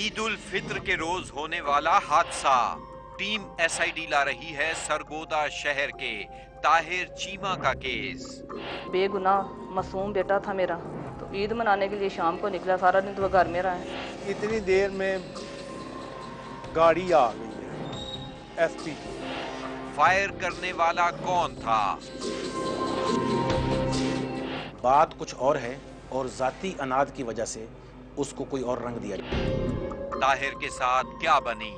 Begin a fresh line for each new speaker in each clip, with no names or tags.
عید الفطر کے روز ہونے والا حادثہ۔ ٹیم SID لا رہی ہے سرگودا شہر کے طاہر چیمہ کا کیس۔
بے گناہ معصوم بیٹا تھا میرا، تو عید منانے کے لیے شام کو نکلا، سارا دن تو وہ گھر میں رہا ہے۔
اتنی دیر میں گاڑی آ گئی ہے SP کی۔
فائر کرنے والا کون تھا؟
بات کچھ اور ہے اور ذاتی اناد کی وجہ سے اس کو کوئی اور رنگ دیا جائے۔
طاہر کے ساتھ کیا بنی؟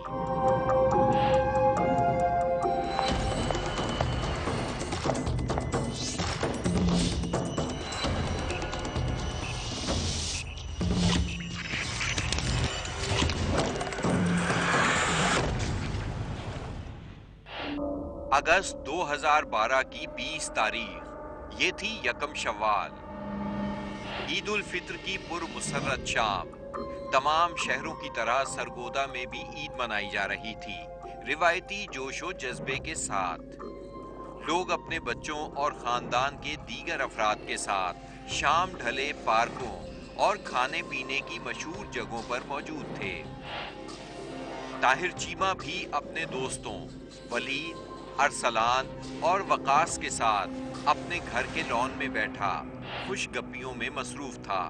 اگست 2012 کی 20 تاریخ، یہ تھی یکم شوال، عید الفطر کی پرمسرت شام۔ تمام شہروں کی طرح سرگودا میں بھی عید منائی جا رہی تھی، روایتی جوش و جذبے کے ساتھ۔ لوگ اپنے بچوں اور خاندان کے دیگر افراد کے ساتھ شام ڈھلے پارکوں اور کھانے پینے کی مشہور جگہوں پر موجود تھے۔ طاہر چیمہ بھی اپنے دوستوں ولید، ارسلان اور وقاص کے ساتھ اپنے گھر کے لان میں بیٹھا خوش گپیوں میں مصروف تھا۔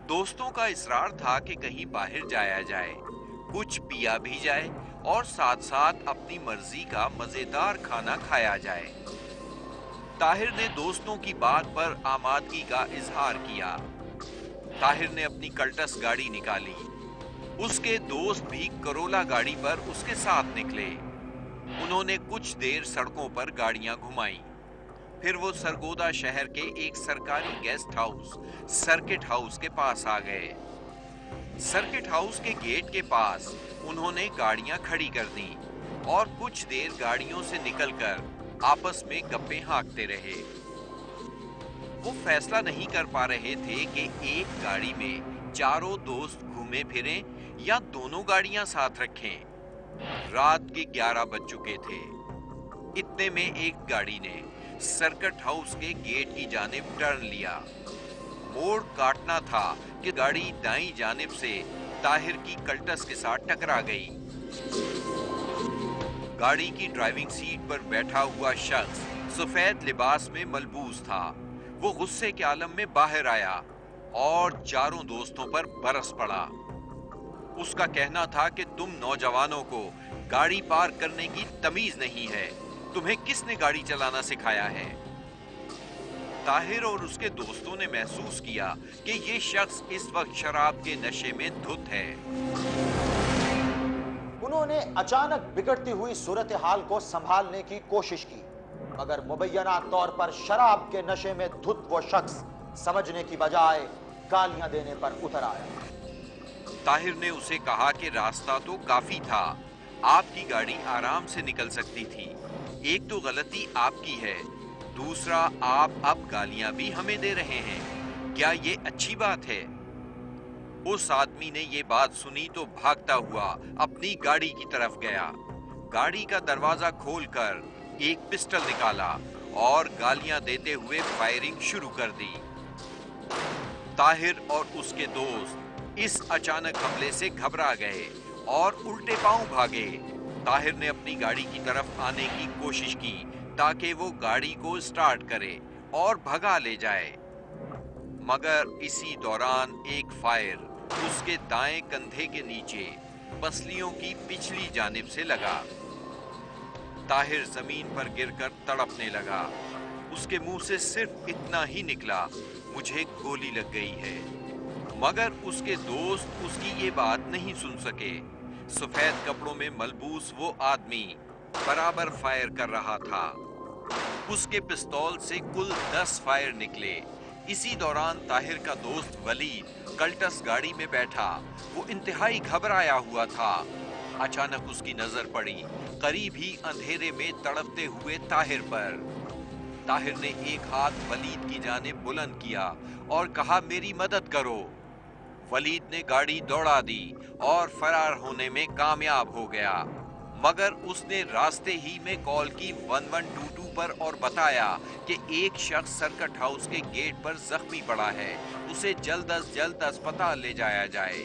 دوستوں کا اصرار تھا کہ کہیں باہر جایا جائے، کچھ پیا بھی جائے اور ساتھ ساتھ اپنی مرضی کا مزیدار کھانا کھایا جائے۔ طاہر نے دوستوں کی بات پر آمادگی کا اظہار کیا۔ طاہر نے اپنی کلٹس گاڑی نکالی، اس کے دوست بھی کرولا گاڑی پر اس کے ساتھ نکلے۔ انہوں نے کچھ دیر سڑکوں پر گاڑیاں گھمائیں، پھر وہ سرگودا شہر کے ایک سرکاری گیسٹ ہاؤس سرکٹ ہاؤس کے پاس آ گئے۔ سرکٹ ہاؤس کے گیٹ کے پاس انہوں نے گاڑیاں کھڑی کر دیں اور کچھ دیر گاڑیوں سے نکل کر آپس میں گپیں ہانکتے رہے۔ وہ فیصلہ نہیں کر پا رہے تھے کہ ایک گاڑی میں چاروں دوست گھومے پھریں یا دونوں گاڑیاں ساتھ رکھیں۔ رات کے 11 بج چکے تھے۔ اتنے میں ایک گاڑی نے سرکٹ ہاؤس کے گیٹ کی جانب ٹرن لیا۔ موڑ کاٹنا تھا کہ گاڑی دائیں جانب سے طاہر کی کلٹس کے ساتھ ٹکرا گئی۔ گاڑی کی ڈرائیونگ سیٹ پر بیٹھا ہوا شخص سفید لباس میں ملبوس تھا۔ وہ غصے کے عالم میں باہر آیا اور چاروں دوستوں پر برس پڑا۔ اس کا کہنا تھا کہ تم نوجوانوں کو گاڑی پارک کرنے کی تمیز نہیں ہے، تمہیں کس نے گاڑی چلانا سکھایا ہے؟ طاہر اور اس کے دوستوں نے محسوس کیا کہ یہ شخص اس وقت شراب کے نشے میں دھت ہے۔
انہوں نے اچانک بگڑتی ہوئی صورتحال کو سنبھالنے کی کوشش کی، مگر مبینہ طور پر شراب کے نشے میں دھت وہ شخص سمجھنے کی بجائے گالیاں دینے پر اتر آیا۔
طاہر نے اسے کہا کہ راستہ تو کافی تھا، آپ کی گاڑی آرام سے نکل سکتی تھی۔ ایک تو غلطی آپ کی ہے، دوسرا آپ اب گالیاں بھی ہمیں دے رہے ہیں، کیا یہ اچھی بات ہے؟ اس آدمی نے یہ بات سنی تو بھاگتا ہوا اپنی گاڑی کی طرف گیا، گاڑی کا دروازہ کھول کر ایک پسٹل نکالا اور گالیاں دیتے ہوئے فائرنگ شروع کر دی۔ طاہر اور اس کے دوست اس اچانک حملے سے گھبرا گئے اور الٹے پاؤں بھاگے۔ طاہر نے اپنی گاڑی کی طرف آنے کی کوشش کی تاکہ وہ گاڑی کو سٹارٹ کرے اور بھگا لے جائے، مگر اسی دوران ایک فائر اس کے دائیں کندھے کے نیچے پسلیوں کی پچھلی جانب سے لگا۔ طاہر زمین پر گر کر تڑپنے لگا۔ اس کے منہ سے صرف اتنا ہی نکلا، مجھے گولی لگ گئی ہے، مگر اس کے دوست اس کی یہ بات نہیں سن سکے۔ سفید کپڑوں میں ملبوس وہ آدمی برابر فائر کر رہا تھا۔ اس کے پستول سے کل 10 فائر نکلے۔ اسی دوران طاہر کا دوست ولید کلٹس گاڑی میں بیٹھا، وہ انتہائی گھبرایا ہوا تھا۔ اچانک اس کی نظر پڑی قریب ہی اندھیرے میں تڑپتے ہوئے طاہر پر۔ طاہر نے ایک ہاتھ ولید کی جانب بلند کیا اور کہا میری مدد کرو۔ ولید نے گاڑی دوڑا دی اور فرار ہونے میں کامیاب ہو گیا، مگر اس نے راستے ہی میں کال کی 1122 پر اور بتایا کہ ایک شخص سرکٹ ہاؤس کے گیٹ پر زخمی پڑا ہے، اسے جلد از جلد اسپتال لے جایا جائے۔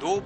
2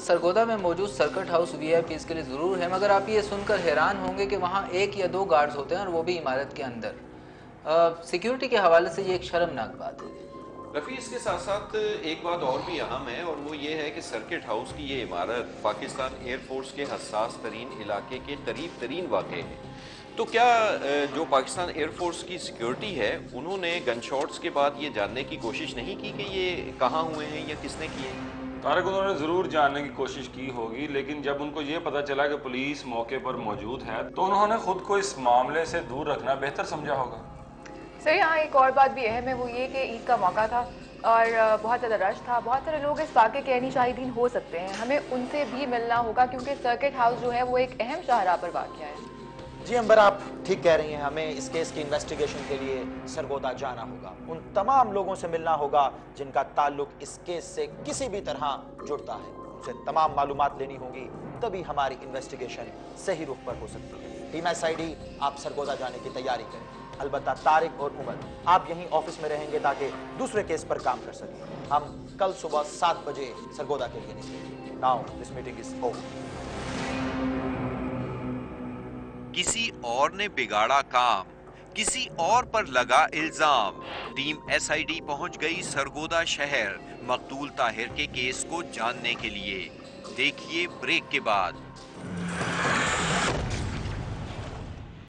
سرگودا میں موجود سرکٹ ہاؤس VIPs کے لیے ضرور ہے، مگر آپ یہ سن کر حیران ہوں گے کہ وہاں 1 یا 2 گارڈز ہوتے ہیں اور وہ بھی عمارت کے اندر۔ سیکیورٹی کے حوالے سے یہ ایک شرمناک بات ہے۔
رفیع، اس کے ساتھ ساتھ ایک بات اور بھی اہم ہے، اور وہ یہ ہے کہ سرکٹ ہاؤس کی یہ عمارت پاکستان ایئر فورس کے حساس ترین علاقے کے قریب ترین واقع ہے۔ تو کیا جو پاکستان ایئر فورس کی سیکیورٹی ہے انہوں نے گن شاٹس کے بعد یہ جاننے کی کوشش نہیں کی کہ یہ کہاں ہوئے ہیں یا کس نے کیے؟
طارق، انہوں نے ضرور جاننے کی کوشش کی ہوگی، لیکن جب ان کو یہ پتہ چلا کہ پولیس موقع پر موجود ہے تو انہوں نے خود کو اس معاملے سے دور رکھنا بہتر سمجھا ہوگا۔
سر یہاں ایک اور بات بھی اہم ہے، وہ یہ کہ عید کا موقع تھا اور بہت زیادہ رش تھا، بہت سارے لوگ اس واقعے کے عینی شاہدین ہو سکتے ہیں، ہمیں ان سے بھی ملنا ہوگا کیونکہ سرکٹ ہاؤس جو ہے وہ ایک اہم شاہراہ پر واقع ہے۔
جی امبر، آپ ٹھیک کہہ رہی ہیں، ہمیں اس کیس کی انویسٹیگیشن کے لیے سرگودا جانا ہوگا، ان تمام لوگوں سے ملنا ہوگا جن کا تعلق اس کیس سے کسی بھی طرح جڑتا ہے، ان سے تمام معلومات لینی ہوں گی، تبھی ہماری انویسٹیگیشن صحیح رخ پر ہو سکتی ہے۔ ٹیم SID آپ سرگودا جانے کی تیاری کریں، البتہ طارق اور عمر آپ یہیں آفس میں رہیں گے تاکہ دوسرے کیس پر کام کر سکیں۔ ہم کل صبح 7 بجے سرگودا کے لیے نکلیں گے۔ Now this meeting is over.
کسی اور نے بگاڑا کام، کسی اور پر لگا الزام۔ ٹیم SID پہنچ گئی سرگودا شہر مقتول طاہر کے کیس کو جاننے کے لیے۔ دیکھیے بریک کے بعد۔